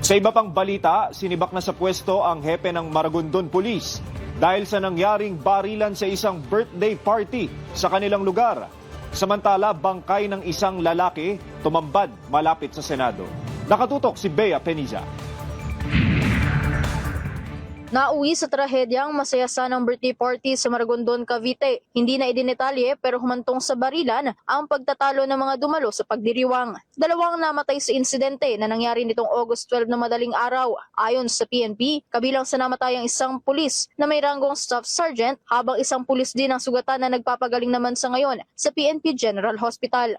Sa iba pang balita, sinibak na sa pwesto ang hepe ng Maragondon Police dahil sa nangyaring barilan sa isang birthday party sa kanilang lugar. Samantala, bangkay ng isang lalaki tumambad malapit sa Senado. Nakatutok si Bea Peniza. Nauwi sa trahedyang masaya sanang birthday party sa Maragondon, Cavite. Hindi na idinetalye pero humantong sa barilan ang pagtatalo ng mga dumalo sa pagdiriwang. Dalawang namatay sa insidente na nangyari nitong August 12 na madaling araw. Ayon sa PNP, kabilang sa namatayang isang pulis na may ranggong staff sergeant habang isang pulis din ang sugatan na nagpapagaling naman sa ngayon sa PNP General Hospital.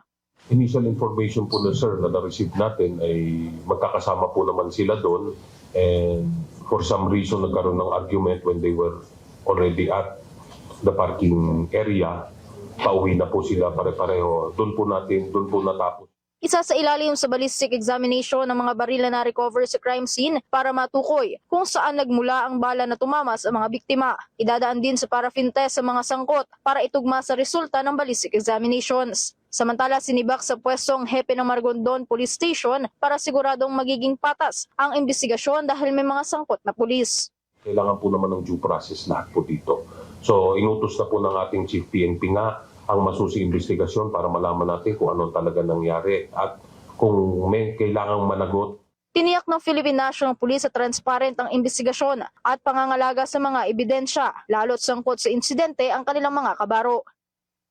Initial information po na sir na na-receive natin ay magkakasama po naman sila doon, and for some reason nagkaroon ng argument when they were already at the parking area. Pauwi na po sila pare-pareho. Doon po natapos. Isa sa ilalim sa ballistic examination ng mga baril na recover sa crime scene para matukoy kung saan nagmula ang bala na tumama sa mga biktima. Idadaan din sa paraffin test sa mga sangkot para itugma sa resulta ng ballistic examinations. Samantala, sinibak sa pwestong hepe ng Maragondon Police Station para siguradong magiging patas ang investigasyon dahil may mga sangkot na pulis. Kailangan po naman ng due process lahat po dito. So inutos na po ng ating Chief PNP nga ang masusi investigasyon para malaman natin kung anong talaga nangyari at kung may kailangang managot. Tiniyak ng Philippine National Police at transparent ang investigasyon at pangangalaga sa mga ebidensya, lalo't sangkot sa insidente ang kanilang mga kabaro.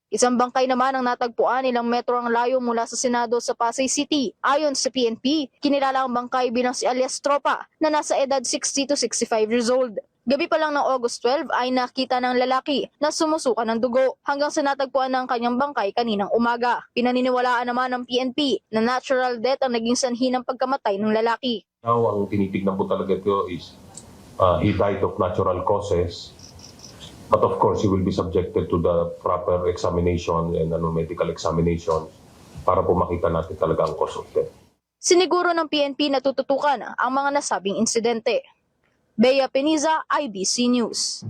Isang bangkay naman ang natagpuan ilang metro ang layo mula sa Senado sa Pasay City. Ayon sa PNP, kinilala ang bangkay bilang si alias Tropa na nasa edad 60 to 65 years old. Gabi pa lang ng August 12 ay nakita ng lalaki na sumusuka ng dugo hanggang sa natagpuan ng kanyang bangkay kaninang umaga. Pinaniniwalaan naman ng PNP na natural death ang naging sanhi ng pagkamatay ng lalaki. Now, ang tinitignan po talaga ito is he died of natural causes. But of course, he will be subjected to the proper examination and medical examination para po makita natin talaga ang cause of death. Siniguro ng PNP na tututukan ang mga nasabing insidente. Bea Peniza, IBC News.